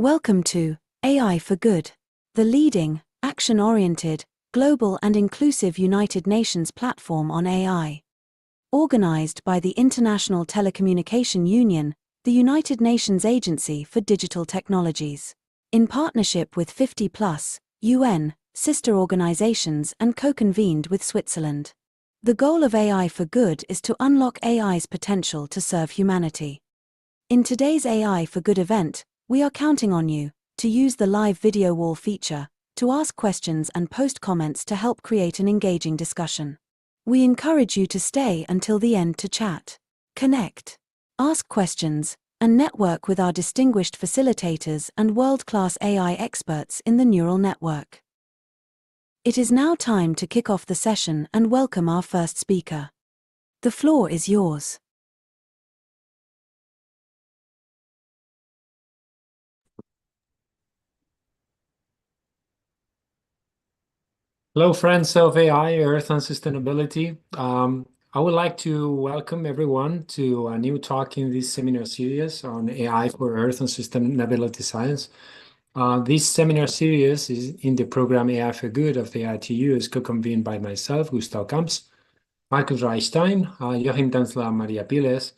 Welcome to AI for Good, the leading, action-oriented, global and inclusive United Nations platform on AI. Organized by the International Telecommunication Union, the United Nations Agency for Digital Technologies, in partnership with 50+ UN sister organizations and co-convened with Switzerland. The goal of AI for Good is to unlock AI's potential to serve humanity. In today's AI for Good event, we are counting on you to use the live video wall feature to ask questions and post comments to help create an engaging discussion. We encourage you to stay until the end to chat, connect, ask questions, and network with our distinguished facilitators and world-class AI experts in the neural network. It is now time to kick off the session and welcome our first speaker. The floor is yours. Hello, friends of AI, Earth, and Sustainability. I would like to welcome everyone to a new talk in this seminar series on AI for Earth and Sustainability Science. This seminar series is in the program AI for Good of the ITU, is co-convened by myself, Gustav Kamps, Markus Reichstein, Joachim Danzler, Maria Piles,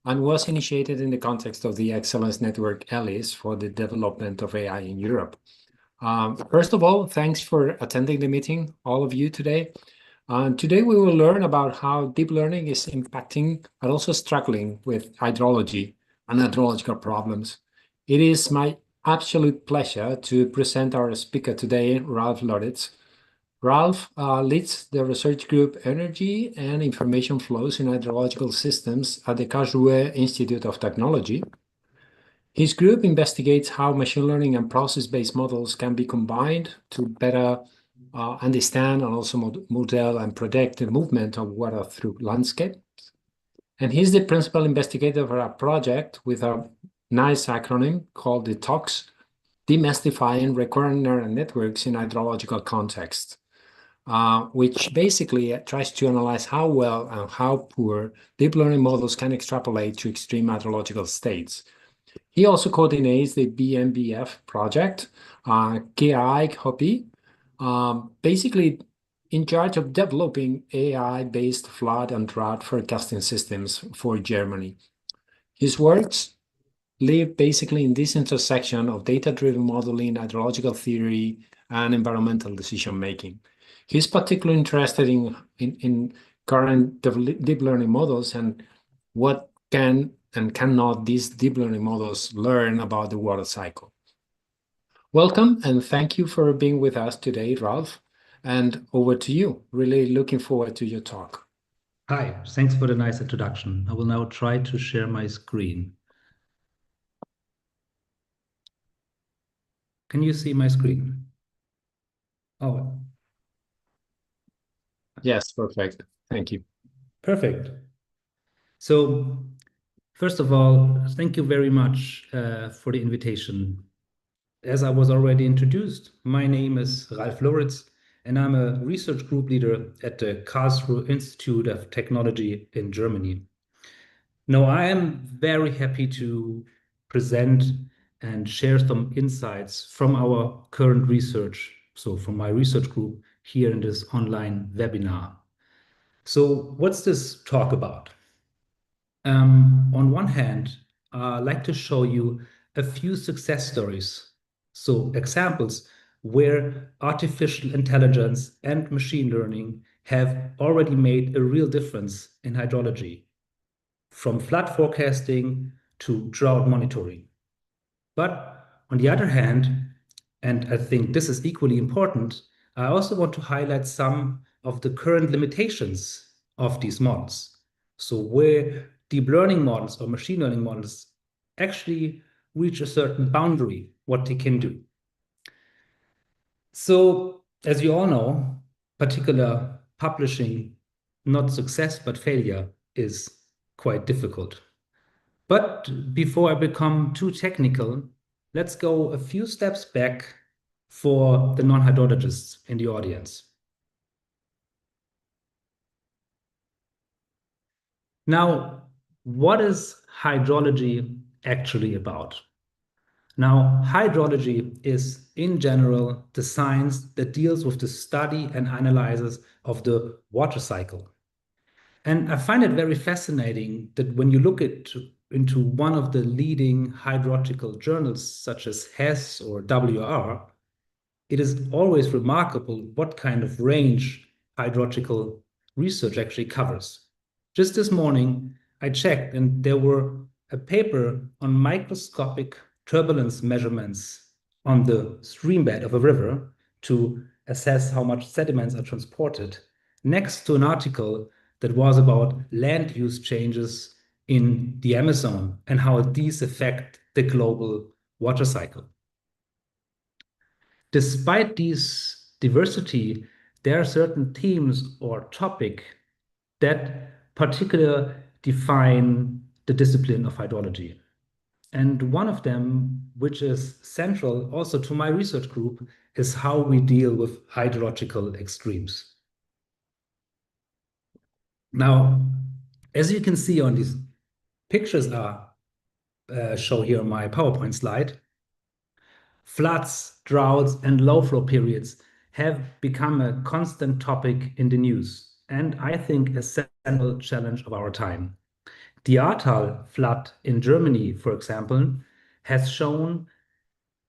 and was initiated in the context of the Excellence Network ELIS for the development of AI in Europe. First of all, thanks for attending the meeting, all of you today. Today we will learn about how deep learning is impacting but also struggling with hydrology and hydrological problems. It is my absolute pleasure to present our speaker today, Ralph Loritz. Ralph leads the research group Energy and Information Flows in Hydrological Systems at the Karlsruhe Institute of Technology. His group investigates how machine learning and process-based models can be combined to better understand and also model and predict the movement of water through landscapes. And he's the principal investigator for a project with a nice acronym called the TOX, Demystifying Recurrent Neural Networks in Hydrological Context, which basically tries to analyze how well and how poor deep learning models can extrapolate to extreme hydrological states. He also coordinates the BMBF project, KI basically in charge of developing AI-based flood and drought forecasting systems for Germany. His works live basically in this intersection of data-driven modeling, hydrological theory, and environmental decision-making. He's particularly interested in current deep learning models and what can and cannot these deep learning models learn about the water cycle. Welcome, and thank you for being with us today, Ralph. And over to you. Really looking forward to your talk. Hi, thanks for the nice introduction. I will now try to share my screen. Can you see my screen? Oh. Yes, perfect. Thank you. Perfect. So, first of all, thank you very much for the invitation. As I was already introduced, my name is Ralph Loritz, and I'm a research group leader at the Karlsruhe Institute of Technology in Germany. Now, I am very happy to present and share some insights from our current research, so from my research group here in this online webinar. So what's this talk about? On one hand, I'd like to show you a few success stories, so examples where artificial intelligence and machine learning have already made a real difference in hydrology, from flood forecasting to drought monitoring. But on the other hand, and I think this is equally important, I also want to highlight some of the current limitations of these models. So where deep learning models or machine learning models actually reach a certain boundary, what they can do. So as you all know, particular publishing, not success, but failure is quite difficult. But before I become too technical, let's go a few steps back for the non-hydrologists in the audience. Now, what is hydrology actually about? Now, hydrology is, in general, the science that deals with the study and analysis of the water cycle. And I find it very fascinating that when you look into one of the leading hydrological journals, such as HES or WR, it is always remarkable what kind of range hydrological research actually covers. Just this morning, I checked, and there were a paper on microscopic turbulence measurements on the streambed of a river to assess how much sediments are transported, next to an article that was about land use changes in the Amazon and how these affect the global water cycle. Despite this diversity, there are certain themes or topic that particularly define the discipline of hydrology. And one of them, which is central also to my research group, is how we deal with hydrological extremes. Now, as you can see on these pictures show here on my PowerPoint slide, floods, droughts, and low flow periods have become a constant topic in the news, and I think a central challenge of our time. The Ahrtal flood in Germany, for example, has shown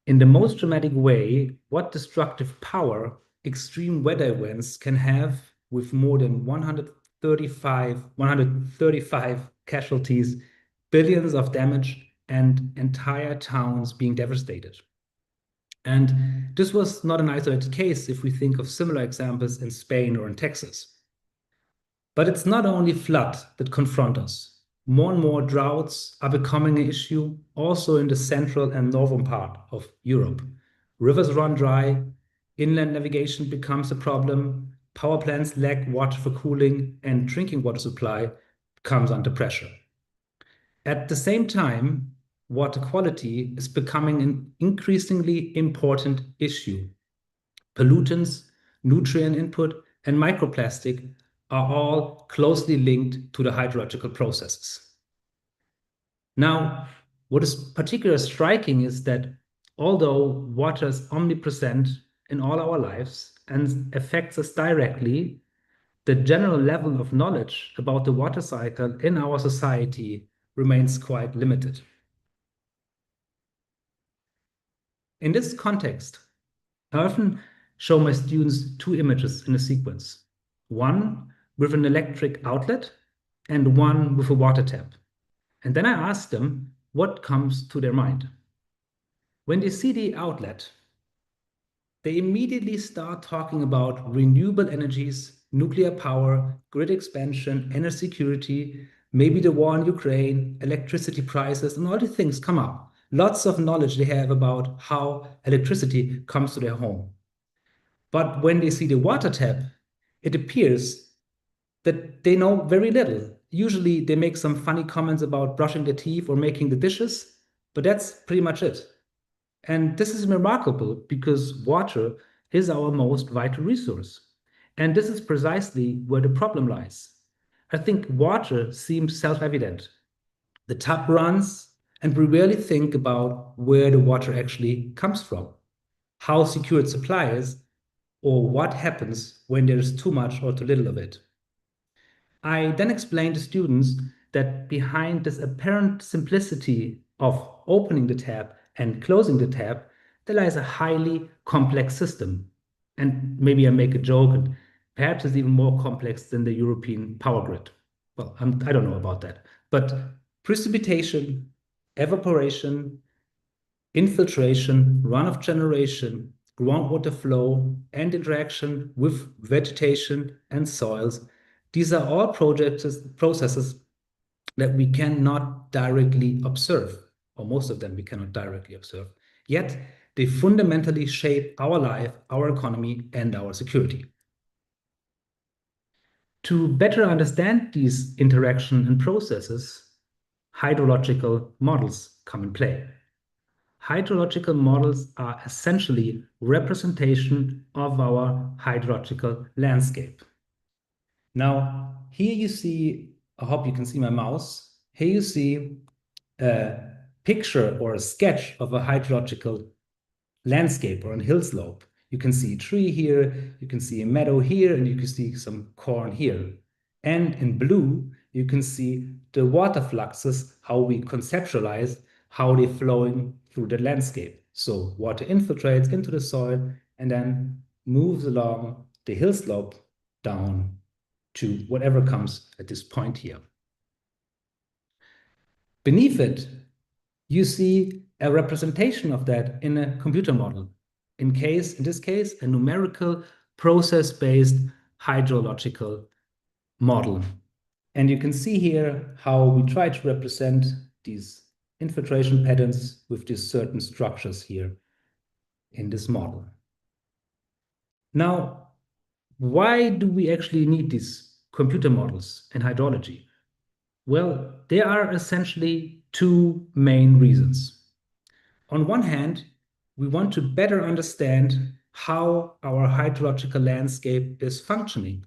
in the most dramatic way what destructive power extreme weather events can have, with more than 135 casualties, billions of damage, and entire towns being devastated. And this was not an isolated case if we think of similar examples in Spain or in Texas. But it's not only flood that confront us. More and more droughts are becoming an issue also in the central and northern part of Europe. Rivers run dry, inland navigation becomes a problem, power plants lack water for cooling, and drinking water supply comes under pressure. At the same time, water quality is becoming an increasingly important issue. Pollutants, nutrient input, and microplastic are all closely linked to the hydrological processes. Now, what is particularly striking is that although water is omnipresent in all our lives and affects us directly, the general level of knowledge about the water cycle in our society remains quite limited. In this context, I often show my students two images in a sequence, one with an electric outlet and one with a water tap. And then I ask them what comes to their mind. When they see the outlet, they immediately start talking about renewable energies, nuclear power, grid expansion, energy security, maybe the war in Ukraine, electricity prices, and all these things come up. Lots of knowledge they have about how electricity comes to their home. But when they see the water tap, it appears that they know very little. Usually they make some funny comments about brushing their teeth or making the dishes, but that's pretty much it. And this is remarkable because water is our most vital resource. And this is precisely where the problem lies. I think water seems self-evident. The tap runs, and we rarely think about where the water actually comes from, how secure its supply is, or what happens when there is too much or too little of it. I then explain to students that behind this apparent simplicity of opening the tap and closing the tap, there lies a highly complex system. And maybe I make a joke, and perhaps it's even more complex than the European power grid. Well, I don't know about that. But precipitation, evaporation, infiltration, runoff generation, groundwater flow, and interaction with vegetation and soils, these are all processes that we cannot directly observe, or most of them we cannot directly observe. Yet they fundamentally shape our life, our economy, and our security. To better understand these interactions and processes, hydrological models come in play. Hydrological models are essentially representation of our hydrological landscape. Now, here you see, I hope you can see my mouse. Here you see a picture or a sketch of a hydrological landscape or a hill slope. You can see a tree here, you can see a meadow here, and you can see some corn here. And in blue, you can see the water fluxes, how we conceptualize how they're flowing through the landscape. So water infiltrates into the soil and then moves along the hill slope down to whatever comes at this point here. Beneath it, you see a representation of that in a computer model. In this case, a numerical process-based hydrological model. And you can see here how we try to represent these infiltration patterns with these certain structures here in this model. Now, why do we actually need these computer models in hydrology? Well, there are essentially two main reasons. On one hand, we want to better understand how our hydrological landscape is functioning.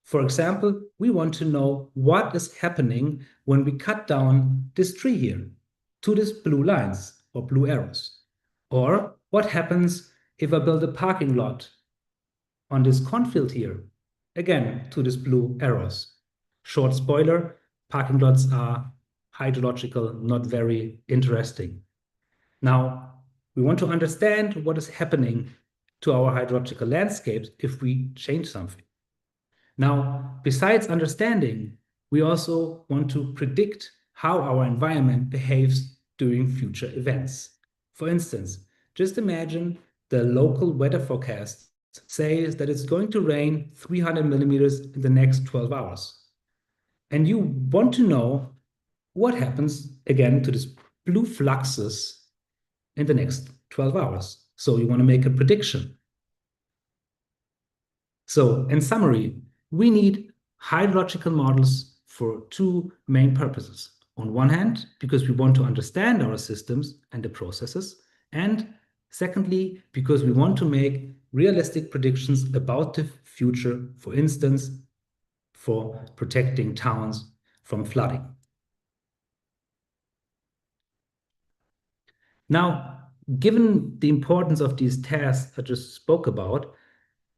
For example, we want to know what is happening when we cut down this tree here to these blue lines or blue arrows. Or what happens if I build a parking lot on this cornfield here, again, to these blue arrows. Short spoiler, parking lots are hydrological, not very interesting. Now, we want to understand what is happening to our hydrological landscapes if we change something. Now, besides understanding, we also want to predict how our environment behaves during future events. For instance, just imagine the local weather forecast says that it's going to rain 300 millimeters in the next 12 hours. And you want to know what happens again to these blue fluxes in the next 12 hours. So you want to make a prediction. So in summary, we need hydrological models for two main purposes. On one hand, because we want to understand our systems and the processes, and secondly, because we want to make realistic predictions about the future, for instance, for protecting towns from flooding. Now, given the importance of these tasks I just spoke about,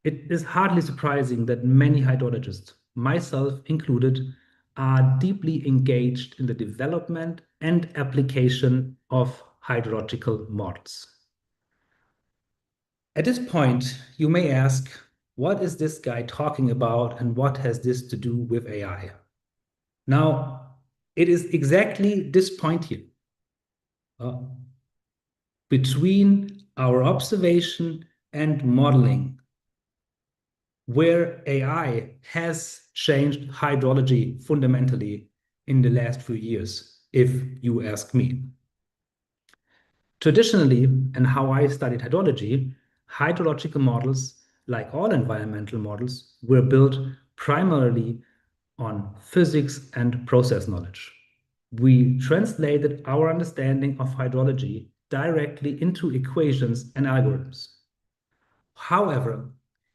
it is hardly surprising that many hydrologists, myself included, are deeply engaged in the development and application of hydrological models. At this point, you may ask, what is this guy talking about and what has this to do with AI? Now, it is exactly this point here. Between our observation and modeling, where AI has changed hydrology fundamentally in the last few years, if you ask me. Traditionally, and how I studied hydrology, hydrological models, like all environmental models, were built primarily on physics and process knowledge. We translated our understanding of hydrology directly into equations and algorithms. However,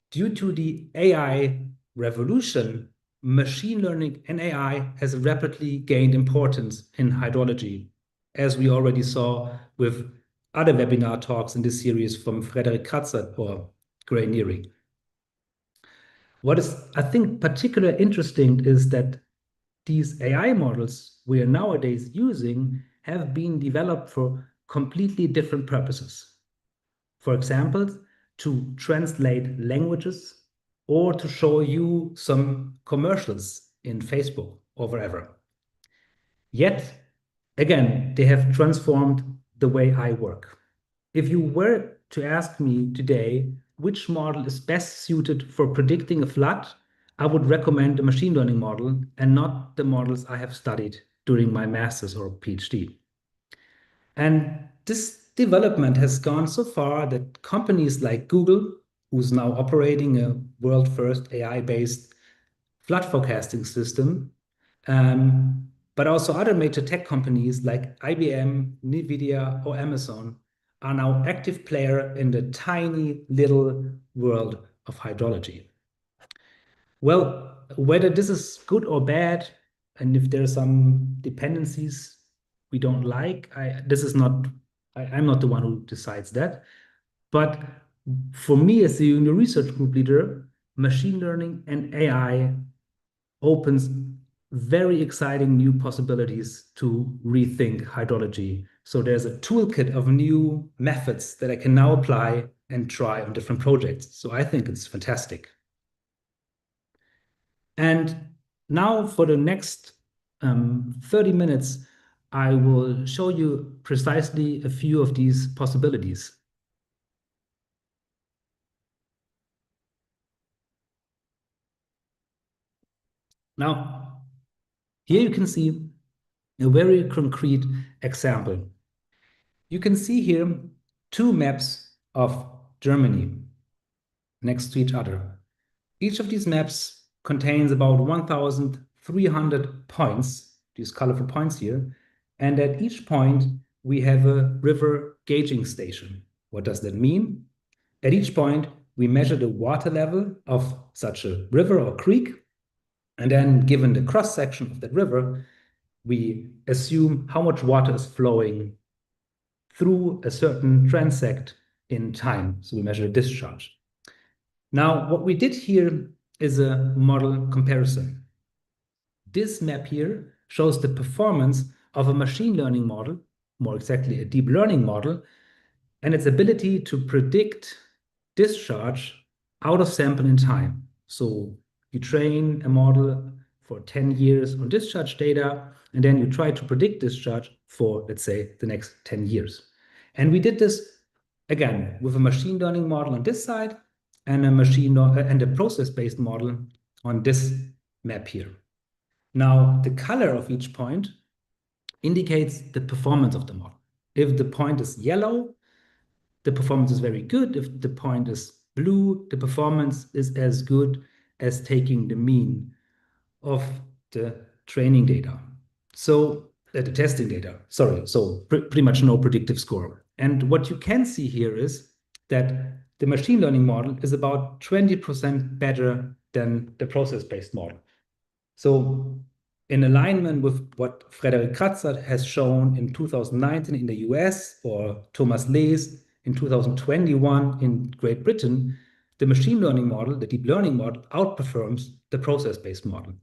due to the AI revolution, machine learning and AI has rapidly gained importance in hydrology, as we already saw with other webinar talks in this series from Frederick Kratzer or Gray Neary. What is, I think, particularly interesting is that these AI models we are nowadays using have been developed for completely different purposes. For example, to translate languages or to show you some commercials in Facebook or wherever. Yet, again, they have transformed the way I work. If you were to ask me today which model is best suited for predicting a flood, I would recommend a machine learning model and not the models I have studied during my master's or PhD. And this development has gone so far that companies like Google, who's now operating a world-first AI-based flood forecasting system, but also other major tech companies like IBM, NVIDIA, or Amazon are now active players in the tiny little world of hydrology. Well, whether this is good or bad, and if there are some dependencies we don't like. I'm not the one who decides that. But for me, as the research group leader, machine learning and AI opens very exciting new possibilities to rethink hydrology. So there's a toolkit of new methods that I can now apply and try on different projects. So I think it's fantastic. And now for the next 30 minutes, I will show you precisely a few of these possibilities. Now, here you can see a very concrete example. You can see here two maps of Germany next to each other. Each of these maps contains about 1,300 points, these colorful points here, and at each point we have a river gauging station. What does that mean? At each point, we measure the water level of such a river or creek, and then given the cross-section of that river, we assume how much water is flowing through a certain transect in time. So we measure a discharge. Now, what we did here is a model comparison. This map here shows the performance of a machine learning model, more exactly a deep learning model, and its ability to predict discharge out of sample in time. So you train a model for 10 years on discharge data, and then you try to predict discharge for, let's say, the next 10 years. And we did this, again, with a machine learning model on this side and a process-based model on this map here. Now, the color of each point indicates the performance of the model. If the point is yellow, the performance is very good. If the point is blue, the performance is as good as taking the mean of the training data. So the testing data, sorry, so pretty much no predictive score. And what you can see here is that the machine learning model is about 20% better than the process-based model. So in alignment with what Frederik Kratzer has shown in 2019 in the US or Thomas Lees in 2021 in Great Britain, the machine learning model, the deep learning model, outperforms the process-based model.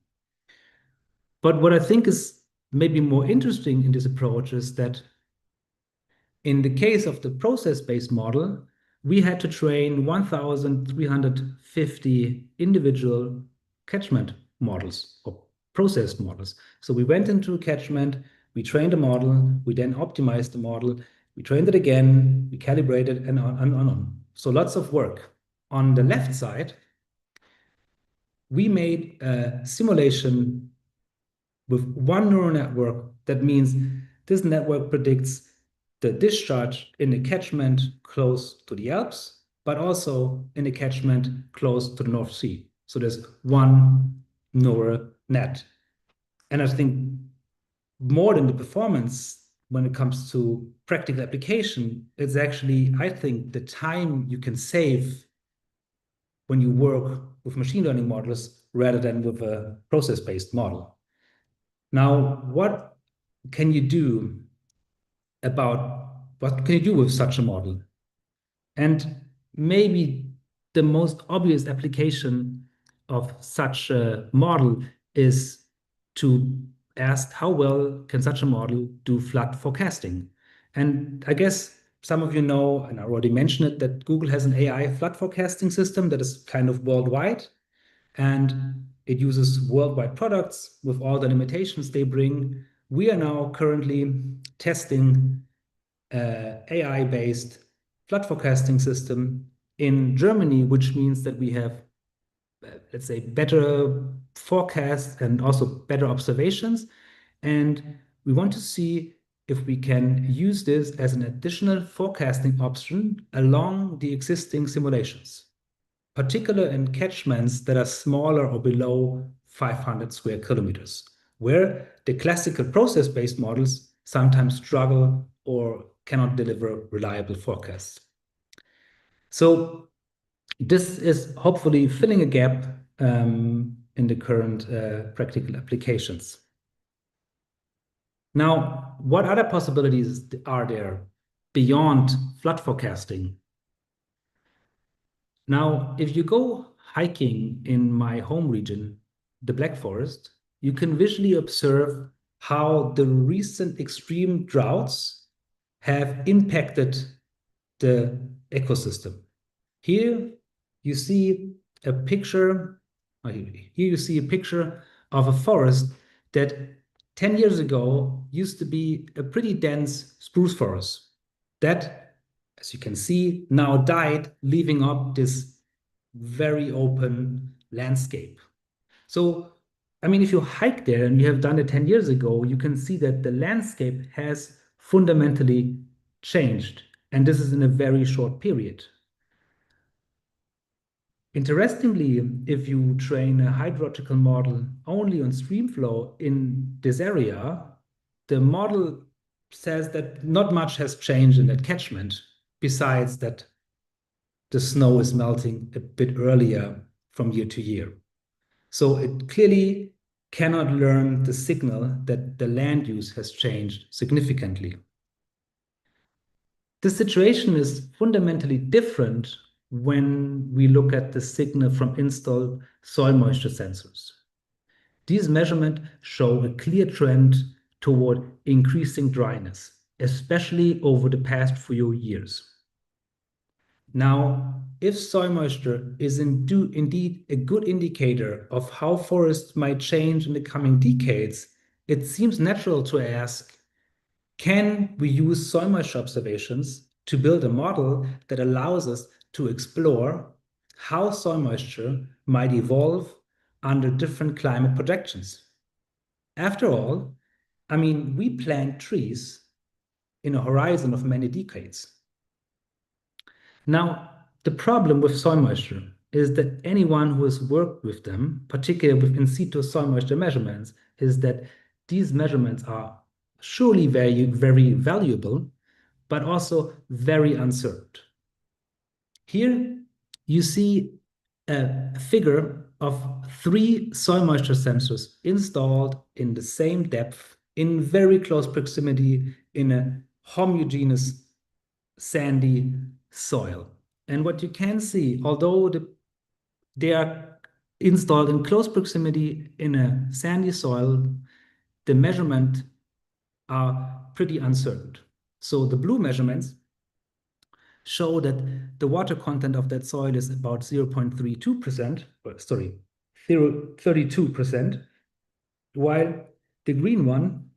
But what I think is maybe more interesting in this approach is that in the case of the process-based model, we had to train 1,350 individual catchment models or process models. So we went into a catchment, we trained a model, we then optimized the model, we trained it again, we calibrated, and on and on. So lots of work. On the left side, we made a simulation with one neural network. That means this network predicts the discharge in a catchment close to the Alps, but also in a catchment close to the North Sea. So there's one neural net. And I think more than the performance, when it comes to practical application, it's actually, I think, the time you can save when you work with machine learning models rather than with a process-based model. Now, what can you do with such a model? And maybe the most obvious application of such a model is to ask how well can such a model do flood forecasting? And I guess some of you know, and I already mentioned it, that Google has an AI flood forecasting system that is kind of worldwide, and it uses worldwide products with all the limitations they bring. We are now currently testing AI-based flood forecasting system in Germany, which means that we have, let's say, better forecasts and also better observations. And we want to see if we can use this as an additional forecasting option along the existing simulations, particularly in catchments that are smaller or below 500 square kilometers, where the classical process-based models sometimes struggle or cannot deliver reliable forecasts. So this is hopefully filling a gap in the current practical applications. Now, what other possibilities are there beyond flood forecasting? Now, if you go hiking in my home region, the Black Forest, you can visually observe how the recent extreme droughts have impacted the ecosystem. Here you see a picture, here you see a picture of a forest that 10 years ago used to be a pretty dense spruce forest that, as you can see, now died, leaving up this very open landscape. So, I mean, if you hike there and you have done it 10 years ago, you can see that the landscape has fundamentally changed. And this is in a very short period. Interestingly, if you train a hydrological model only on stream flow in this area, the model says that not much has changed in that catchment, besides that the snow is melting a bit earlier from year to year. So it clearly cannot learn the signal that the land use has changed significantly. The situation is fundamentally different when we look at the signal from installed soil moisture sensors. These measurements show a clear trend toward increasing dryness, especially over the past few years. Now, if soil moisture is indeed a good indicator of how forests might change in the coming decades, it seems natural to ask, can we use soil moisture observations to build a model that allows us to explore how soil moisture might evolve under different climate projections? After all, I mean, we plant trees in a horizon of many decades. Now, the problem with soil moisture is that anyone who has worked with them, particularly with in situ soil moisture measurements, is that these measurements are surely very, very valuable, but also very uncertain. Here you see a figure of 3 soil moisture sensors installed in the same depth in very close proximity in a homogeneous sandy soil. And what you can see, although they are installed in close proximity in a sandy soil, the measurement are pretty uncertain. So the blue measurements show that the water content of that soil is about 0.32%, sorry, 32%, while the green one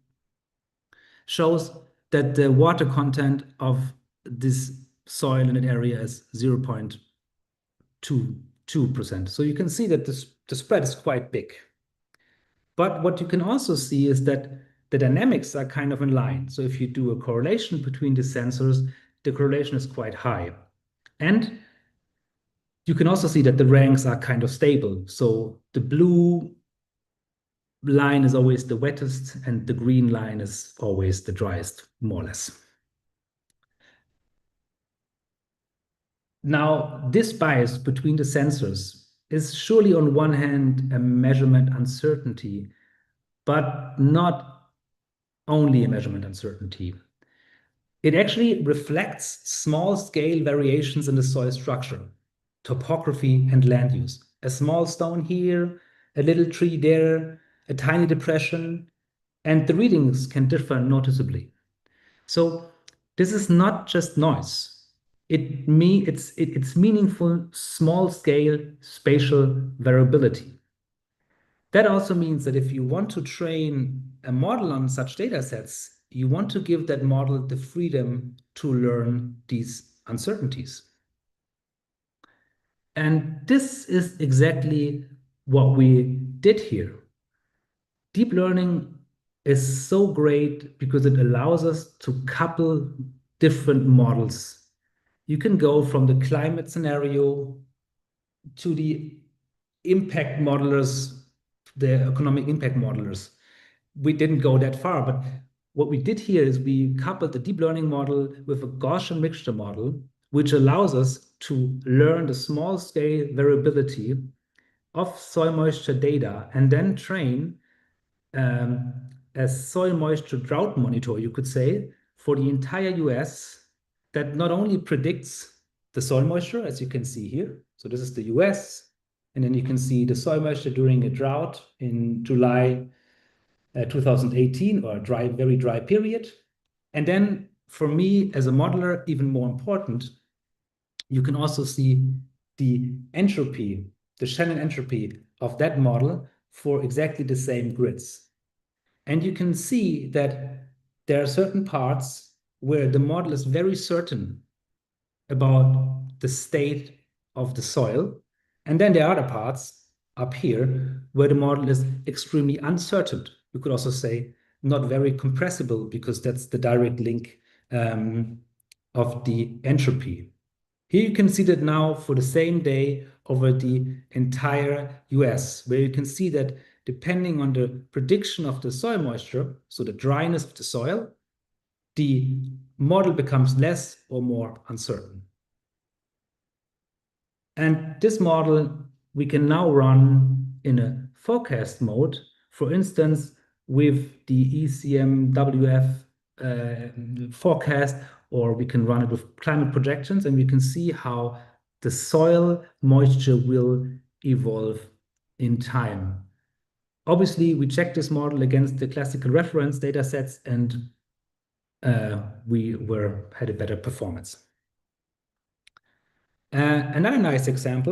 shows that the water content of this soil in that area is 0.22%. So you can see that the spread is quite big. But what you can also see is that the dynamics are kind of in line. So if you do a correlation between the sensors, the correlation is quite high. And you can also see that the ranks are kind of stable. So the blue line is always the wettest and the green line is always the driest, more or less. Now, this bias between the sensors is surely on one hand a measurement uncertainty, but not only a measurement uncertainty. It actually reflects small-scale variations in the soil structure, topography, and land use. A small stone here, a little tree there, a tiny depression, and the readings can differ noticeably. So this is not just noise. It's meaningful small-scale spatial variability. That also means that if you want to train a model on such data sets, you want to give that model the freedom to learn these uncertainties. And this is exactly what we did here. Deep learning is so great because it allows us to couple different models. You can go from the climate scenario to the impact modelers, the economic impact modelers. We didn't go that far, but what we did here is we coupled the deep learning model with a Gaussian mixture model, which allows us to learn the small scale variability of soil moisture data and then train a soil moisture drought monitor, you could say, for the entire US that not only predicts the soil moisture, as you can see here. So this is the US, and then you can see the soil moisture during a drought in July 2018, or a dry, very dry period. And then for me as a modeler, even more important, you can also see the entropy, the Shannon entropy of that model for exactly the same grids. And you can see that there are certain parts where the model is very certain about the state of the soil. And then there are other parts up here where the model is extremely uncertain. You could also say not very compressible, because that's the direct link of the entropy. Here you can see that now for the same day over the entire US, where you can see that depending on the prediction of the soil moisture, so the dryness of the soil, the model becomes less or more uncertain. And this model we can now run in a forecast mode, for instance, with the ECMWF forecast, or we can run it with climate projections, and we can see how the soil moisture will evolve in time. Obviously, we checked this model against the classical reference data sets, and we had a better performance. Another nice example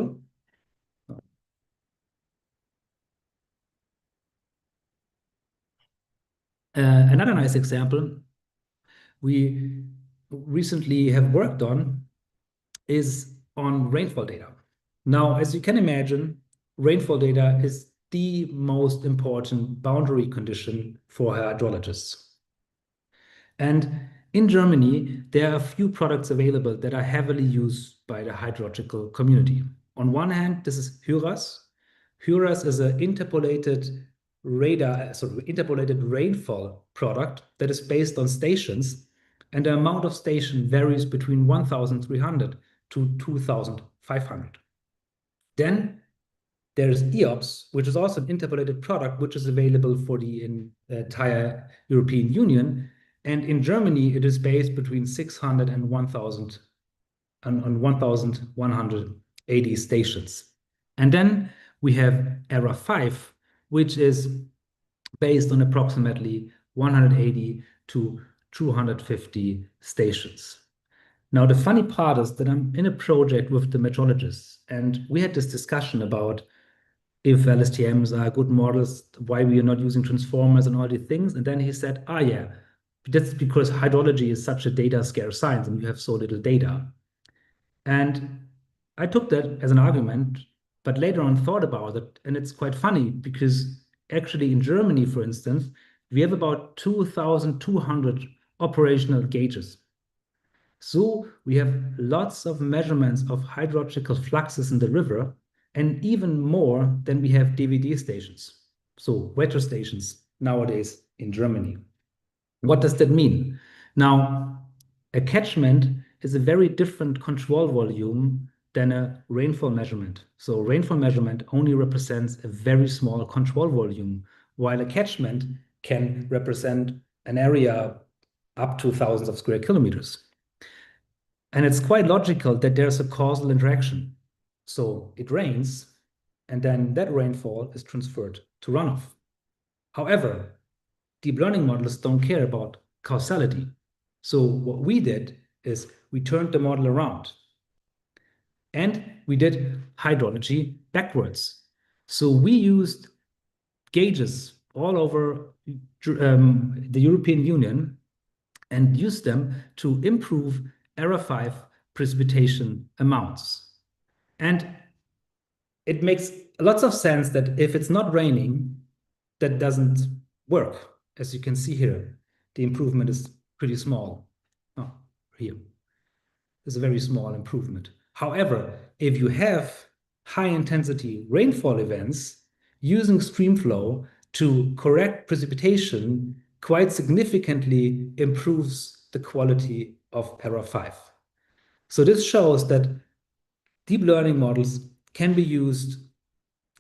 we recently have worked on is on rainfall data. Now, as you can imagine, rainfall data is the most important boundary condition for hydrologists. And in Germany, there are a few products available that are heavily used by the hydrological community. On one hand, this is HYRAS. HYRAS is an interpolated rainfall product that is based on stations, and the amount of station varies between 1,300 to 2,500. Then there's EOPS, which is also an interpolated product, which is available for the entire European Union. And in Germany, it is based between 600 and 1,180 stations. And then we have ERA 5, which is based on approximately 180 to 250 stations. Now, the funny part is that I'm in a project with the meteorologists, and we had this discussion about if LSTMs are good models, why we are not using transformers and all these things. And then he said, yeah, that's because hydrology is such a data scarce science and you have so little data. And I took that as an argument, but later on thought about it, and it's quite funny because actually in Germany, for instance, we have about 2,200 operational gauges. So we have lots of measurements of hydrological fluxes in the river, and even more than we have DVD stations, so weather stations nowadays in Germany. What does that mean? Now, a catchment is a very different control volume than a rainfall measurement. So rainfall measurement only represents a very small control volume, while a catchment can represent an area up to thousands of square kilometers. And it's quite logical that there's a causal interaction. So it rains, and then that rainfall is transferred to runoff. However, deep learning models don't care about causality. So what we did is we turned the model around, and we did hydrology backwards. So we used gauges all over the European Union and used them to improve ERA 5 precipitation amounts. And it makes lots of sense that if it's not raining, that doesn't work. As you can see here, the improvement is pretty small. Oh, here. It's a very small improvement. However, if you have high intensity rainfall events, using streamflow to correct precipitation quite significantly improves the quality of ERA 5. So this shows that deep learning models can be used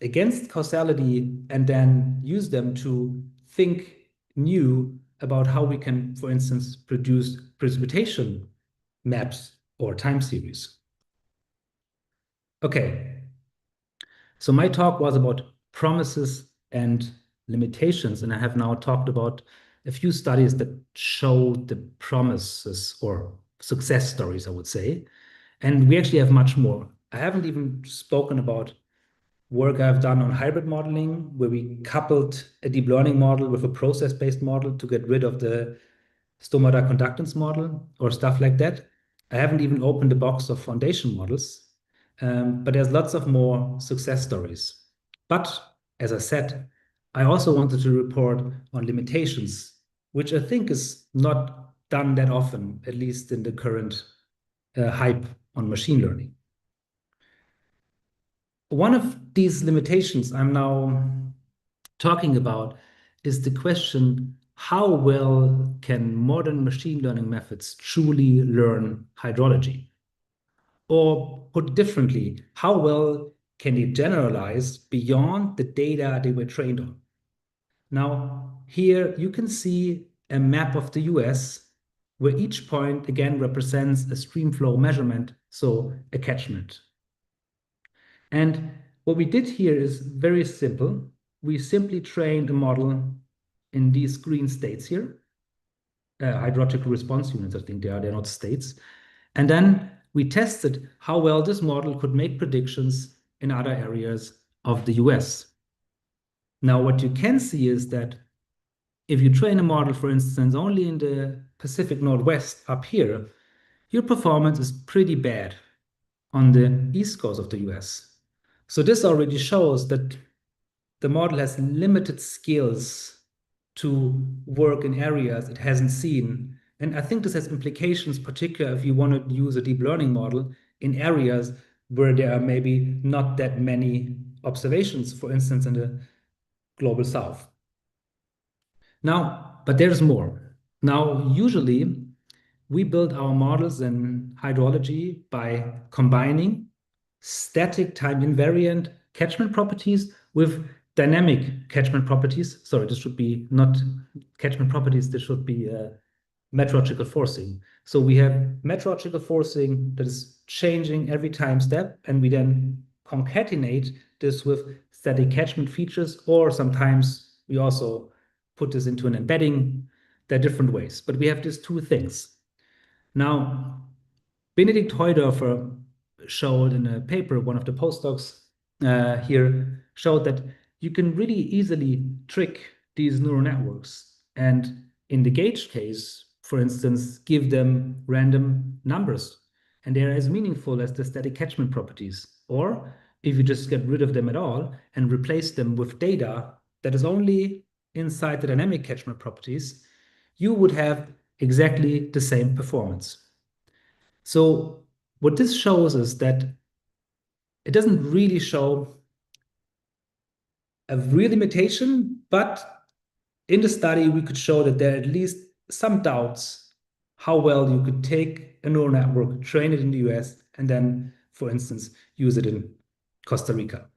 against causality and then use them to think new about how we can, for instance, produce precipitation maps or time series. Okay, so my talk was about promises and limitations, and I have now talked about a few studies that show the promises or success stories, I would say. And we actually have much more. I haven't even spoken about work I've done on hybrid modeling, where we coupled a deep learning model with a process-based model to get rid of the stomata conductance model or stuff like that. I haven't even opened the box of foundation models, but there's lots of more success stories. But as I said, I also wanted to report on limitations, which I think is not done that often, at least in the current hype on machine learning. One of these limitations I'm now talking about is the question, how well can modern machine learning methods truly learn hydrology? Or put differently, how well can they generalize beyond the data they were trained on? Now, here you can see a map of the US where each point again represents a streamflow measurement, so a catchment. And what we did here is very simple. We simply trained a model in these green states here, hydrological response units, I think they're not states. And then we tested how well this model could make predictions in other areas of the US. Now, what you can see is that if you train a model, for instance, only in the Pacific Northwest up here, your performance is pretty bad on the East Coast of the US. So this already shows that the model has limited skills to work in areas it hasn't seen. And I think this has implications, particularly if you want to use a deep learning model in areas where there are maybe not that many observations, for instance, in the global south. Now, but there's more. Now, usually we build our models in hydrology by combining static time invariant catchment properties with dynamic catchment properties. Sorry, this should be not catchment properties, this should be meteorological forcing. So we have meteorological forcing that is changing every time step, and we then concatenate this with static catchment features, or sometimes we also put this into an embedding. There are different ways, but we have these two things. Now, Benedikt Heudorfer showed in a paper, one of the postdocs here showed that you can really easily trick these neural networks. And in the gauge case, for instance, give them random numbers. And they're as meaningful as the static catchment properties. Or if you just get rid of them at all and replace them with data that is only inside the dynamic catchment properties, you would have exactly the same performance. So what this shows is that it doesn't really show a real limitation, but in the study, we could show that there are at least some doubts how well you could take a neural network, train it in the US, and then, for instance, use it in Costa Rica.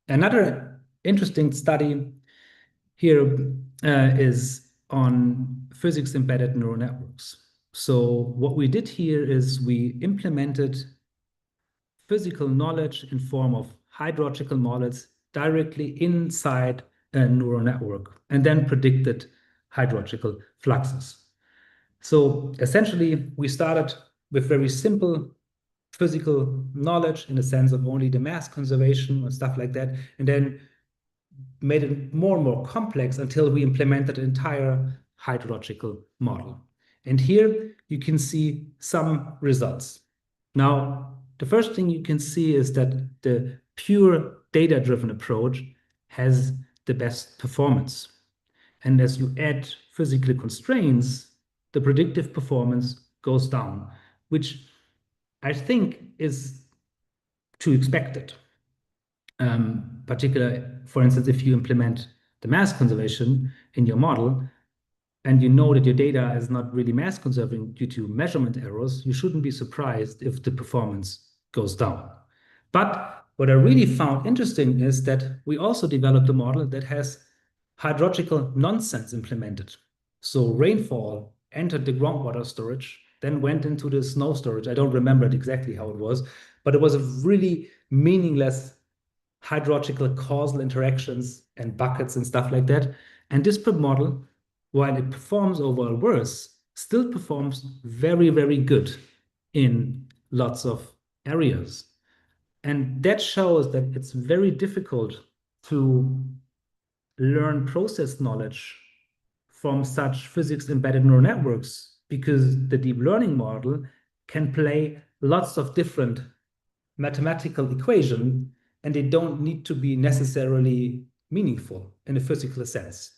Another interesting study here is on physics embedded neural networks. So what we did here is we implemented physical knowledge in form of hydrological models directly inside a neural network and then predicted hydrological fluxes. So essentially, we started with very simple physical knowledge in the sense of only the mass conservation and stuff like that, and then made it more and more complex until we implemented an entire hydrological model. And here you can see some results. Now, the first thing you can see is that the pure data-driven approach has the best performance. And as you add physical constraints, the predictive performance goes down, which I think is to expected. Particularly, for instance, if you implement the mass conservation in your model, and you know that your data is not really mass conserving due to measurement errors, you shouldn't be surprised if the performance goes down. But what I really found interesting is that we also developed a model that has hydrological nonsense implemented. So rainfall entered the groundwater storage, then went into the snow storage. I don't remember exactly how it was, but it was a really meaningless hydrological causal interactions and buckets and stuff like that. And this model, while it performs overall worse, still performs very, very good in lots of areas. And that shows that it's very difficult to learn process knowledge from such physics embedded neural networks, because the deep learning model can play lots of different mathematical equations, and they don't need to be necessarily meaningful in a physical sense.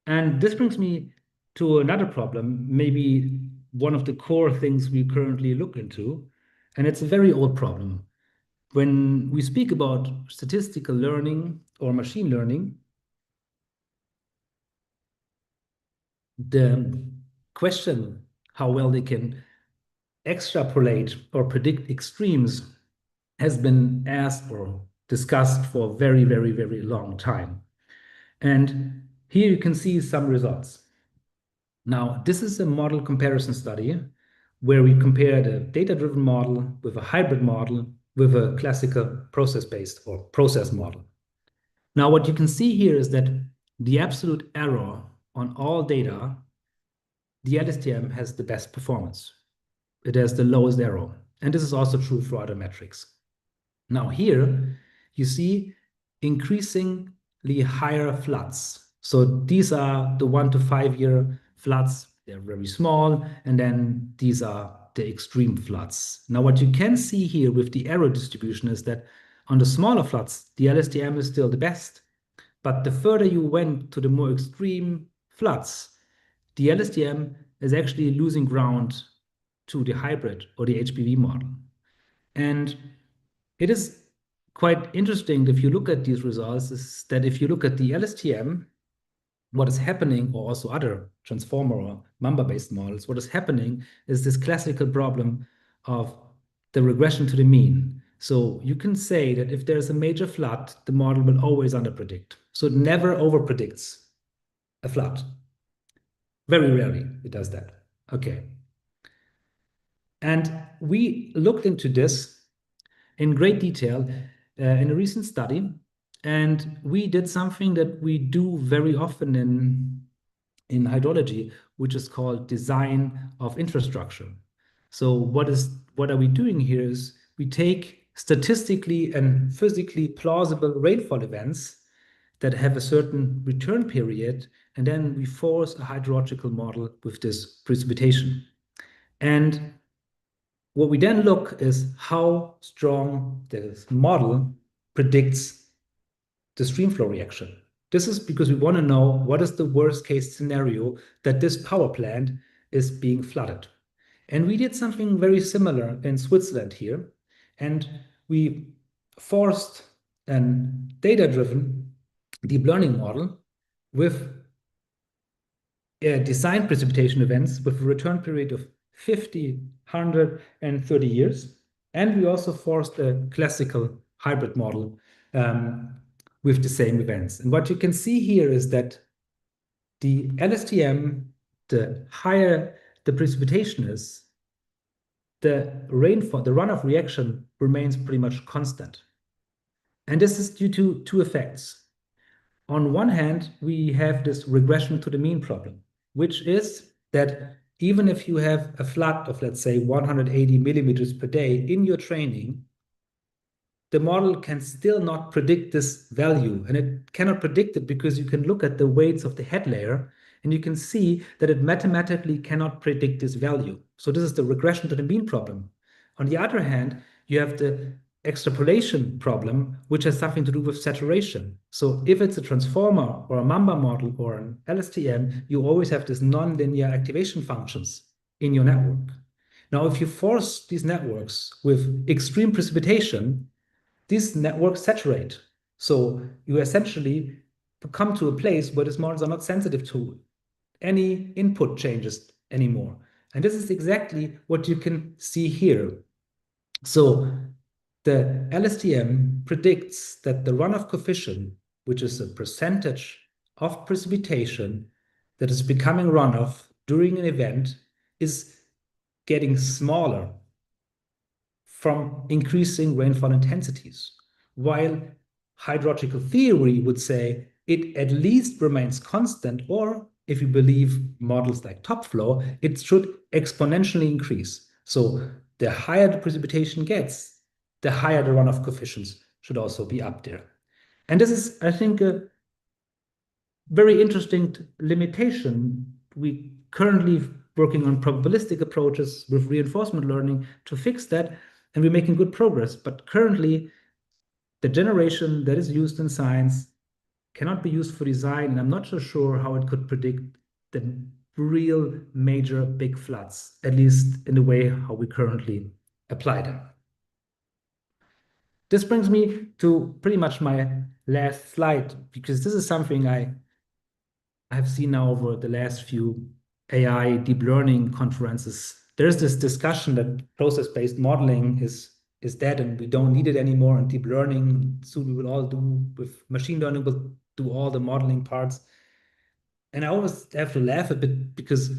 And this brings me to another problem, maybe one of the core things we currently look into, and it's a very old problem. When we speak about statistical learning or machine learning, the question how well they can extrapolate or predict extremes has been asked or discussed for a very, very, very long time. And here you can see some results. Now, this is a model comparison study where we compared a data-driven model with a hybrid model with a classical process-based or process model. Now, what you can see here is that the absolute error on all data, the LSTM has the best performance. It has the lowest error. And this is also true for other metrics. Now here you see increasingly higher floods. So these are the 1 to 5 year floods. They're very small. And then these are the extreme floods. Now what you can see here with the error distribution is that on the smaller floods, the LSTM is still the best. But the further you went to the more extreme floods, the LSTM is actually losing ground to the hybrid or the HPV model. And it is quite interesting if you look at these results, is that if you look at the LSTM, what is happening, or also other transformer or Mamba-based models, what is happening is this classical problem of the regression to the mean. So you can say that if there's a major flood, the model will always underpredict. So it never overpredicts a flood. Very rarely it does that. Okay. And we looked into this in great detail in a recent study, and we did something that we do very often in hydrology, which is called design of infrastructure. So what are we doing here is we take statistically and physically plausible rainfall events that have a certain return period, and then we force a hydrological model with this precipitation. And what we then look is how strong this model predicts the streamflow reaction. This is because we want to know what is the worst case scenario that this power plant is being flooded. And we did something very similar in Switzerland here. And we forced a data-driven deep learning model with design precipitation events with a return period of 50, 100, and 30 years. And we also forced a classical hybrid model with the same events. And what you can see here is that the LSTM, the higher the precipitation is, the rainfall, the runoff reaction remains pretty much constant. And this is due to two effects. On one hand, we have this regression to the mean problem, which is that even if you have a flood of, let's say, 180 millimeters per day in your training, the model can still not predict this value. And it cannot predict it because you can look at the weights of the head layer and you can see that it mathematically cannot predict this value. So this is the regression to the mean problem. On the other hand, you have the extrapolation problem, which has something to do with saturation. So if it's a transformer or a Mamba model or an LSTM, you always have this nonlinear activation functions in your network. Now, if you force these networks with extreme precipitation, these networks saturate. So you essentially come to a place where these models are not sensitive to any input changes anymore. And this is exactly what you can see here. So the LSTM predicts that the runoff coefficient which is a percentage of precipitation that is becoming runoff during an event, is getting smaller from increasing rainfall intensities, while hydrological theory would say it at least remains constant, or if you believe models like TopFlow, it should exponentially increase. So the higher the precipitation gets, the higher the runoff coefficients should also be up there. And this is, I think, a very interesting limitation. We currently working on probabilistic approaches with reinforcement learning to fix that, and we're making good progress. But currently, the generation that is used in science cannot be used for design, and I'm not so sure how it could predict the real major big floods, at least in the way how we currently apply them. This brings me to pretty much my last slide, because this is something I have seen now over the last few AI deep learning conferences. There's this discussion that process-based modeling is dead and we don't need it anymore, and deep learning soon we will all do with machine learning, will do all the modeling parts. And I always have to laugh a bit, because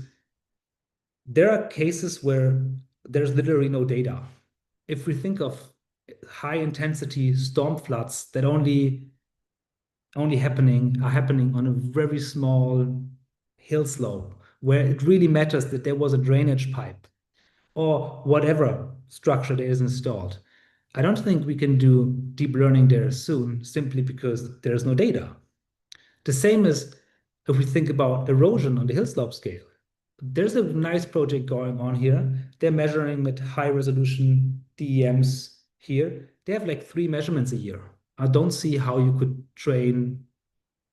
there are cases where there's literally no data. If we think of high intensity storm floods that only are happening on a very small hill slope, where it really matters that there was a drainage pipe or whatever structure there is installed. I don't think we can do deep learning there soon, simply because there's no data. The same as if we think about erosion on the hill slope scale. There's a nice project going on here. They're measuring with high resolution DEMs here. They have like 3 measurements a year. I don't see how you could train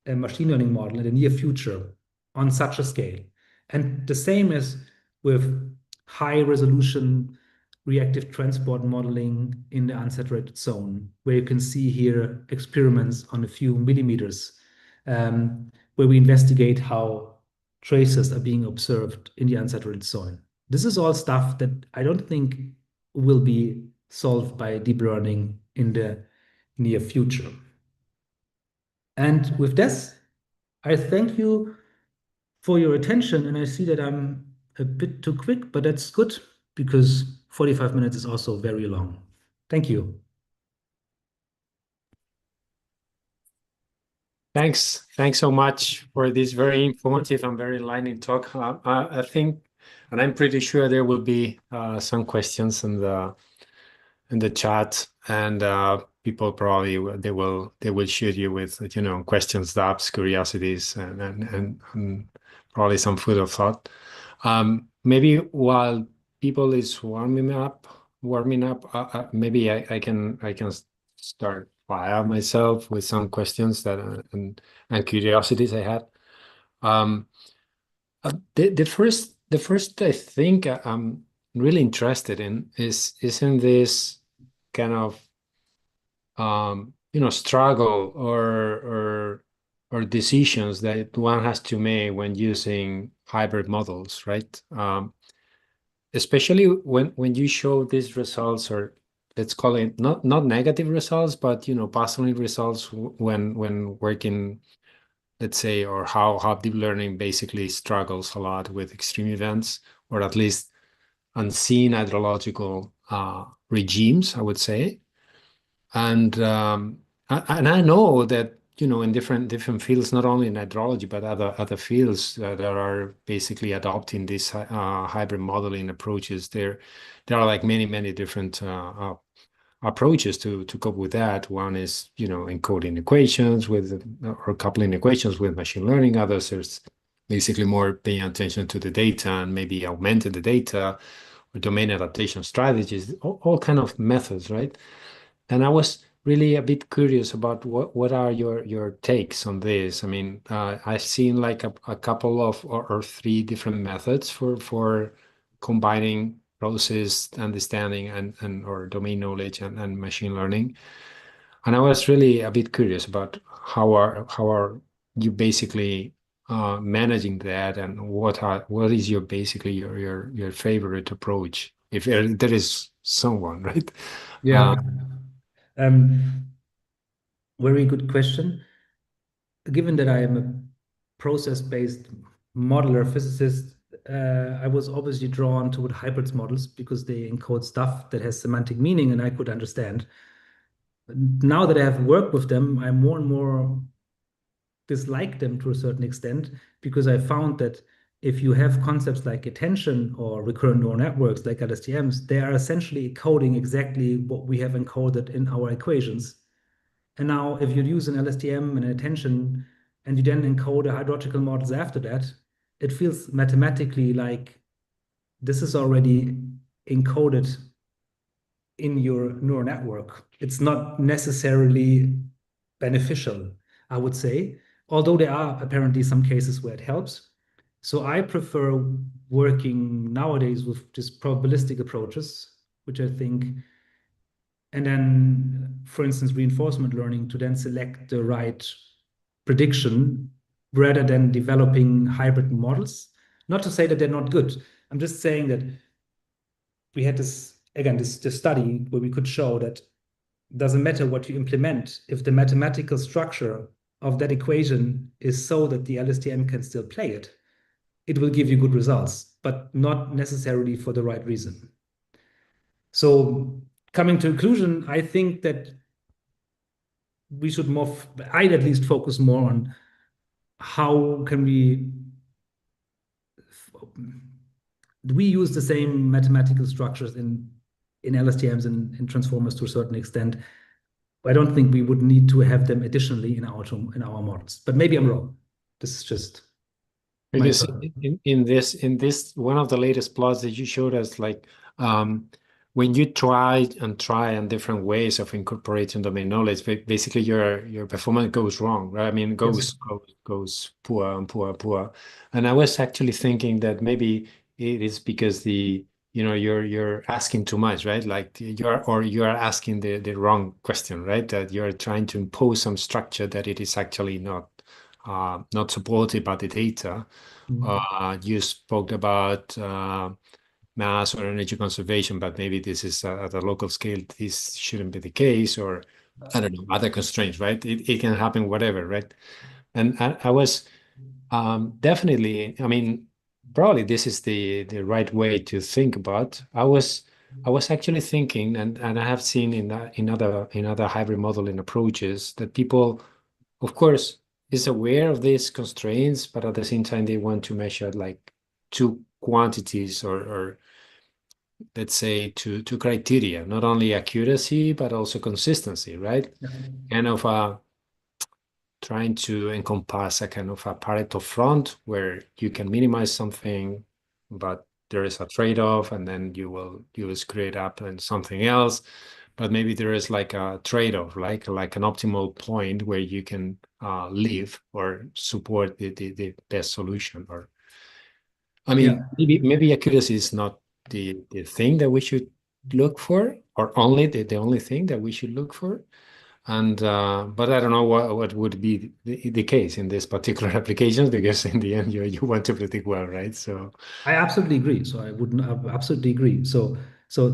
a machine learning model in the near future on such a scale. And the same is with high resolution reactive transport modeling in the unsaturated zone, where you can see here experiments on a few millimeters, where we investigate how traces are being observed in the unsaturated zone. This is all stuff that I don't think will be solved by deep learning in the near future. And with this, I thank you for your attention, and I see that I'm a bit too quick, but that's good, because 45 minutes is also very long. Thank you. Thanks so much for this very informative and very enlightening talk. I think, and I'm pretty sure there will be some questions in the chat, and people probably they will shoot you with questions, doubts, curiosities, and probably some food of thought. Maybe while people is warming up, maybe I can start fire myself with some questions that and curiosities I had. The first I think I'm really interested in is in this kind of struggle or decisions that one has to make when using hybrid models, right? Especially when you show these results, or let's call it not negative results, but positive results when working, let's say, or how deep learning basically struggles a lot with extreme events, or at least unseen hydrological regimes, I would say. And I know that in different fields, not only in hydrology but other fields that are basically adopting these hybrid modeling approaches. There are like many different approaches to cope with that. One is encoding equations with or coupling equations with machine learning. Others is basically more paying attention to the data and maybe augmenting the data, or domain adaptation strategies, all kind of methods, right? And I was really a bit curious about what are your takes on this. I mean, I've seen like a couple of or 3 different methods for combining process understanding and or domain knowledge and machine learning. And I was really a bit curious about how are you basically managing that, and what is your basically your favorite approach, if there is someone, right? Yeah. Very good question. given that I am a process-based modeler physicist, I was obviously drawn toward hybrids models because they encode stuff that has semantic meaning and I could understand. Now that I have worked with them, I more and more dislike them to a certain extent because I found that if you have concepts like attention or recurrent neural networks like LSTMs, they are essentially coding exactly what we have encoded in our equations. And now if you use an LSTM and an attention and you then encode a hydrological models after that, it feels mathematically like this is already encoded in your neural network. It's not necessarily beneficial, I would say, although there are apparently some cases where it helps. So I prefer working nowadays with just probabilistic approaches, which I think, and then, for instance, reinforcement learning to then select the right prediction rather than developing hybrid models. Not to say that they're not good. I'm just saying that we had this study where we could show that doesn't matter what you implement if the mathematical structure of that equation is so that the LSTM can still play it, it will give you good results, but not necessarily for the right reason. So coming to conclusion, I think that we should I'd at least focus more on how can we use the same mathematical structures in LSTMs and in transformers to a certain extent. I don't think we would need to have them additionally in our models, but maybe I'm wrong. This is just because in this one of the latest plots that you showed us, like when you try on different ways of incorporating domain knowledge, basically your performance goes wrong, right? I mean, goes poor and poor and poor. And I was actually thinking that maybe it is because you're asking too much, right? Like you are asking the wrong question, right? That you're trying to impose some structure that it is actually not supported by the data. You spoke about mass or energy conservation, but maybe this is at a local scale, this shouldn't be the case, or I don't know, other constraints, right? It can happen, whatever, right? And I was definitely, I mean, probably this is the right way to think about. I was actually thinking, and I have seen in other hybrid modeling approaches that people, of course, is aware of these constraints, but at the same time they want to measure like two quantities or let's say two criteria, not only accuracy but also consistency, right? Yeah. Kind of trying to encompass a kind of a Pareto front where you can minimize something, but there is a trade-off, and then you will screw it up and something else. But maybe there is like a trade-off, like an optimal point where you can live or support the best solution. Or I mean, maybe accuracy is not the thing that we should look for, or only the only thing that we should look for. And but I don't know what would be the case in this particular applications, because in the end you want to predict well, right? So I absolutely agree. So I absolutely agree. So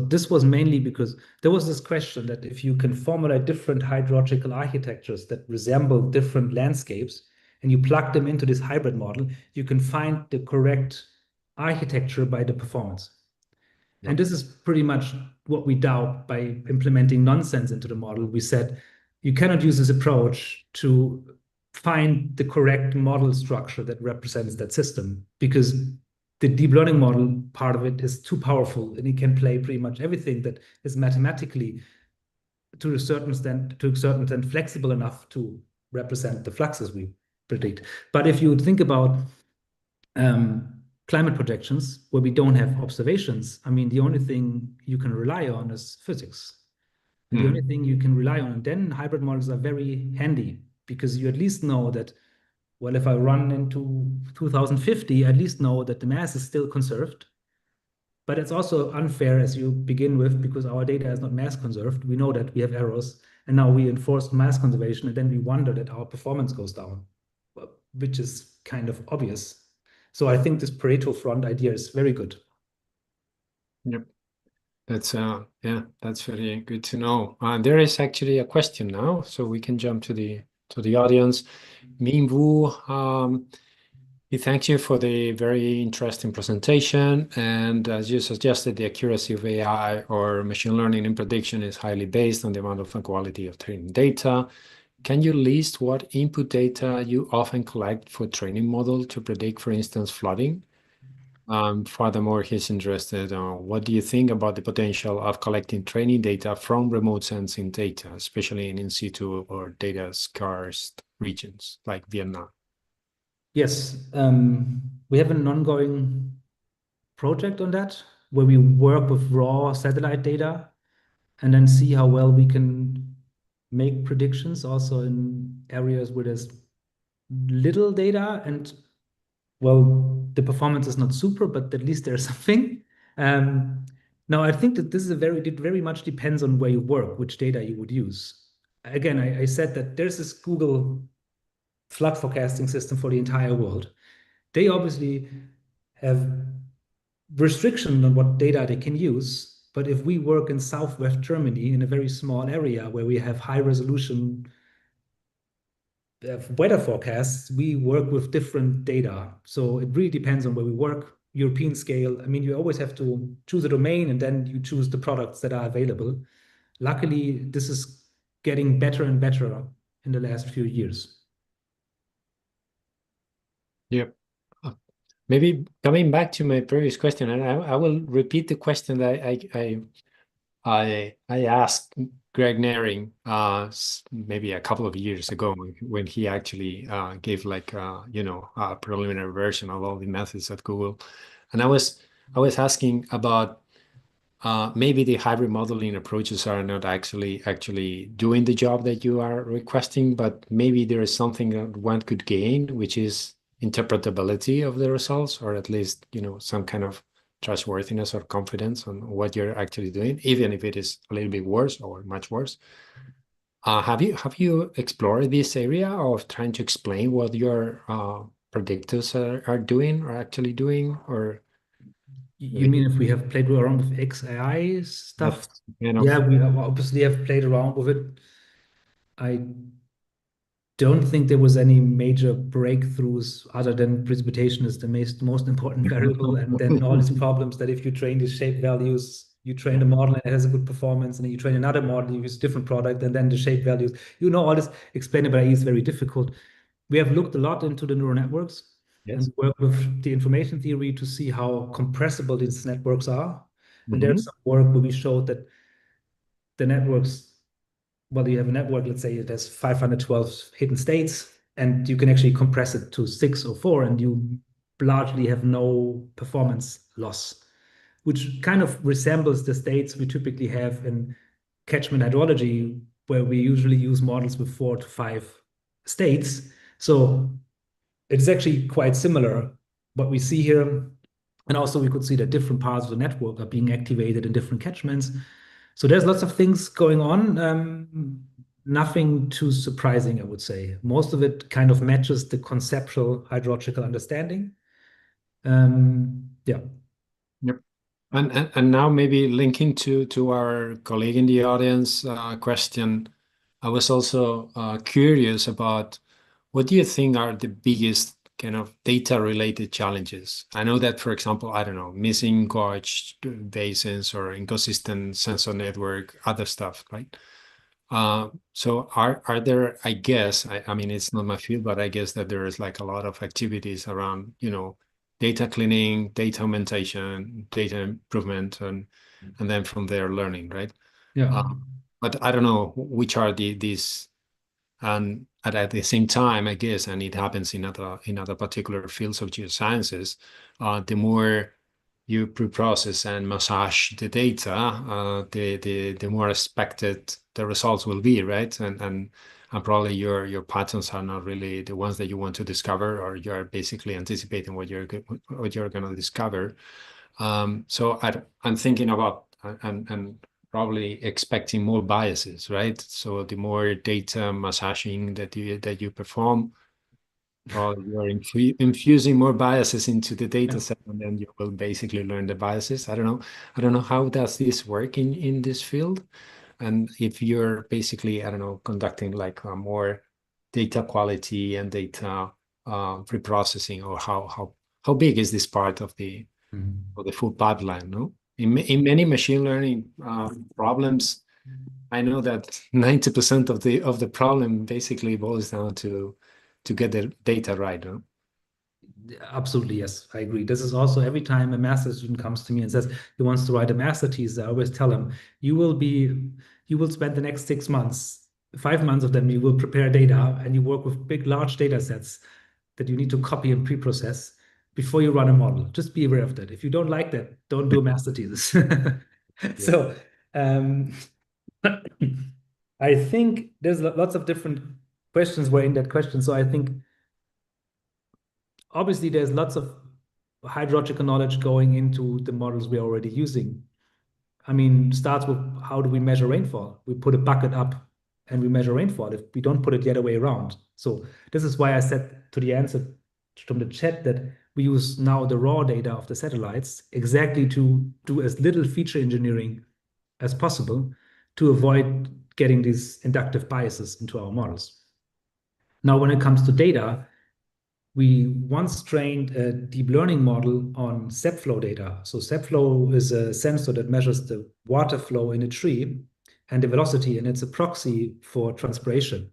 this was mainly because there was this question that if you can formulate different hydrological architectures that resemble different landscapes and you plug them into this hybrid model, you can find the correct architecture by the performance. yeah. And this is pretty much what we doubt by implementing nonsense into the model. We said you cannot use this approach to find the correct model structure that represents that system, because the deep learning model part of it is too powerful and it can play pretty much everything that is mathematically to a certain extent flexible enough to represent the fluxes we predict. But if you think about climate projections where we don't have observations, I mean, the only thing you can rely on is physics. And the only thing you can rely on, and then hybrid models are very handy because you at least know that, well, if I run into 2050, I at least know that the mass is still conserved. But it's also unfair as you begin with, because our data is not mass conserved. We know that we have errors, and now we enforce mass conservation, and then we wonder that our performance goes down, which is kind of obvious. So I think this Pareto front idea is very good. Yep. That's that's very good to know. There is actually a question now, so we can jump to the to the audience. Min Wu, he thanks you for the very interesting presentation. And as you suggested, the accuracy of AI or machine learning in prediction is highly based on the amount of and quality of training data. Can you list what input data you often collect for training model to predict, for instance, flooding? Furthermore, he's interested what do you think about the potential of collecting training data from remote sensing data, especially in situ or data scarce regions like Vietnam? Yes, we have an ongoing project on that where we work with raw satellite data and then see how well we can make predictions also in areas where there's little data and well, the performance is not super, but at least there's something. Now, I think that this is it very much depends on where you work, which data you would use. Again, I said that there's this Google flood forecasting system for the entire world. They obviously have restriction on what data they can use. But if we work in Southwest Germany in a very small area where we have high resolution weather forecasts, we work with different data. So it really depends on where we work. European scale, I mean, you always have to choose a domain and then you choose the products that are available. Luckily, this is getting better and better in the last few years. Yep. Maybe coming back to my previous question, and I will repeat the question that I asked Greg Naring maybe a couple of years ago when he actually gave like a preliminary version of all the methods at Google, and I was asking about maybe the hybrid modeling approaches are not actually doing the job that you are requesting, but maybe there is something that one could gain, which is interpretability of the results, or at least some kind of trustworthiness or confidence on what you're actually doing, even if it is a little bit worse or much worse. Have you explored this area of trying to explain what your predictors are doing or actually doing, or You mean if we have played around with XAI stuff? that's kind of Yeah, we obviously have played around with it. I don't think there was any major breakthroughs other than precipitation is the most important variable, and then all these problems that if you train these shape values, you train a model and it has a good performance, and then you train another model, you use a different product, and then the shape values, all this explained by AI is very difficult. We have looked a lot into the neural networks Yes. and worked with the information theory to see how compressible these networks are. And there's some work where we showed that the networks, well, you have a network, let's say it has 512 hidden states, and you can actually compress it to 6 or 4, and you largely have no performance loss, which kind of resembles the states we typically have in catchment hydrology, where we usually use models with 4 to 5 states. So it's actually quite similar what we see here. And also we could see that different parts of the network are being activated in different catchments. So there's lots of things going on. Nothing too surprising, I would say. Most of it kind of matches the conceptual hydrological understanding. Yeah. Yep. And now maybe linking to our colleague in the audience question, I was also curious about what do you think are the biggest kind of data-related challenges? I know that, for example, I don't know, missing gauge basins or inconsistent sensor network, other stuff, right? So are there, I guess, I mean, it's not my field, but I guess that there is like a lot of activities around, data cleaning, data augmentation, data improvement, and then from there learning, right? Yeah. But I don't know which are these, and at the same time, I guess, and it happens in other particular fields of geosciences, the more you pre-process and massage the data, the more expected the results will be, right? And probably your patterns are not really the ones that you want to discover, or you're basically anticipating what you're going to discover. So I'm thinking about and probably expecting more biases, right? So the more data massaging that you perform, probably you're infusing more biases into the data set, and then you will basically learn the biases. I don't know how does this work in this field, and if you're basically, I don't know, conducting like a more data quality and data reprocessing, or how big is this part of the full pipeline? No, in many machine learning problems, I know that 90% of the problem basically boils down to get the data right. No? Absolutely, yes, I agree. This is also every time a master student comes to me and says he wants to write a master thesis, I always tell him, you will spend the next 6 months, 5 months of them, you will prepare data and you work with big, large data sets that you need to copy and pre-process before you run a model. Just be aware of that. If you don't like that, don't do a master thesis. So I think there's lots of different questions were in that question. So I think obviously there's lots of hydrological knowledge going into the models we're already using. I mean, starts with how do we measure rainfall? We put a bucket up and we measure rainfall if we don't put it the other way around. So this is why I said to the answer from the chat that we use now the raw data of the satellites exactly to do as little feature engineering as possible to avoid getting these inductive biases into our models. Now, when it comes to data, we once trained a deep learning model on sap flow data. So sap flow is a sensor that measures the water flow in a tree and the velocity, and it's a proxy for transpiration.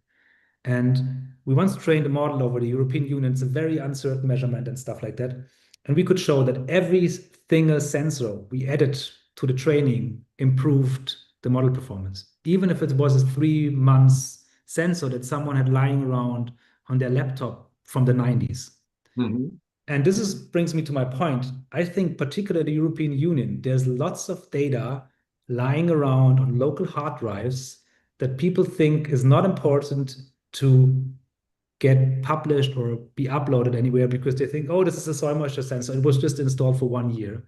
And we once trained a model over the European Union. It's a very uncertain measurement and stuff like that. And we could show that every single sensor we added to the training improved the model performance. Even if it was a 3 months sensor that someone had lying around on their laptop from the 90s. And this brings me to my point. I think particularly the European Union, there's lots of data lying around on local hard drives that people think is not important to get published or be uploaded anywhere because they think, oh, this is a soil moisture sensor. It was just installed for 1 year.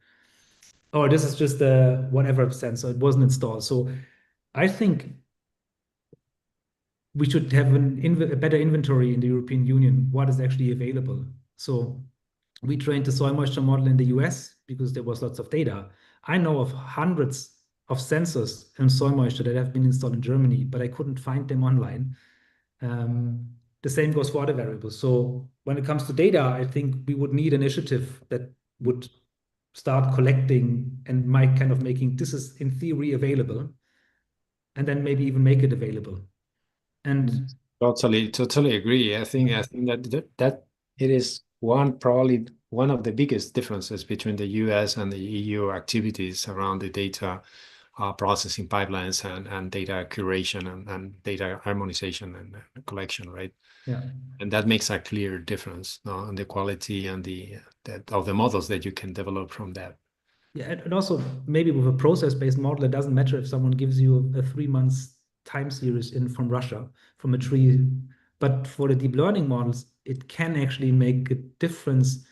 Or this is just a whatever sensor. It wasn't installed. So I think we should have a better inventory in the European Union, what is actually available. So we trained the soil moisture model in the US because there was lots of data. I know of hundreds of sensors in soil moisture that have been installed in Germany, but I couldn't find them online. The same goes for other variables. So when it comes to data, I think we would need an initiative that would start collecting and might kind of making this is in theory available, and then maybe even make it available. And totally agree. I think that it is probably one of the biggest differences between the US and the EU activities around the data processing pipelines and data curation and data harmonization and collection, right? Yeah. And that makes a clear difference in the quality and of the models that you can develop from that. Yeah, and also maybe with a process-based model, it doesn't matter if someone gives you a 3 months time series in from Russia, from a tree. But for the deep learning models, it can actually make a difference,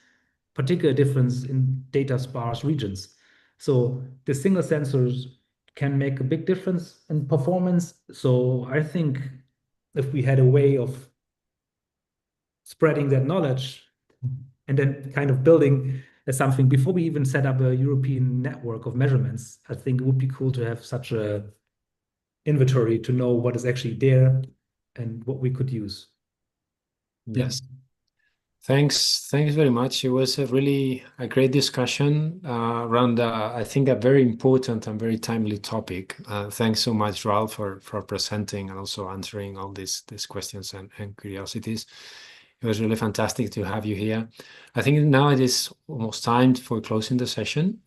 particular difference in data sparse regions. So the single sensors can make a big difference in performance. So I think if we had a way of spreading that knowledge and then kind of building something before we even set up a European network of measurements, I think it would be cool to have such a inventory to know what is actually there and what we could use. Yes. Thanks very much. It was a great discussion around, I think, a very important and very timely topic. Thanks so much, Ralph, for presenting and also answering all these questions and curiosities. It was really fantastic to have you here. I think now it is almost time for closing the session.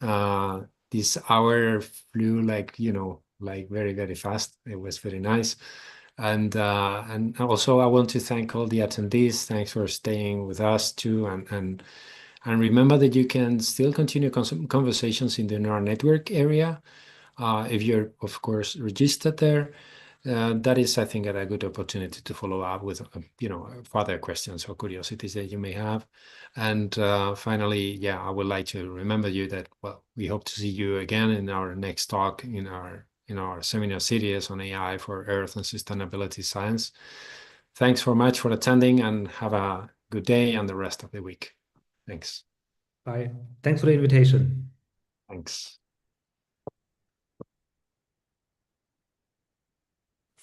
This hour flew like very, very fast. It was very nice. And also I want to thank all the attendees. Thanks for staying with us too. And remember that you can still continue conversations in the neural network area if you're, of course, registered there. That is, I think, a good opportunity to follow up with, further questions or curiosities that you may have. And finally, I would like to remember you that, we hope to see you again in our next talk in our seminar series on AI for Earth and Sustainability Science. Thanks so much for attending and have a good day and the rest of the week. Thanks. Bye. Thanks for the invitation. Thanks.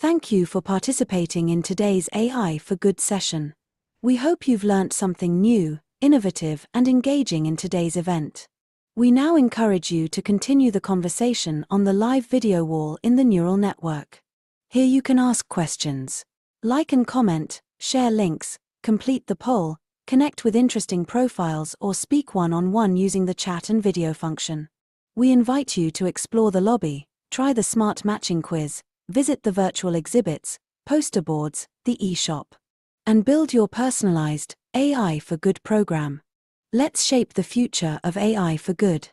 Thank you for participating in today's AI for Good session. We hope you've learnt something new, innovative, and engaging in today's event. We now encourage you to continue the conversation on the live video wall in the neural network. Here you can ask questions, like and comment, share links, complete the poll, connect with interesting profiles, or speak one-on-one using the chat and video function. We invite you to explore the lobby, try the smart matching quiz, visit the virtual exhibits, poster boards, the e-shop, and build your personalized AI for Good program. Let's shape the future of AI for good.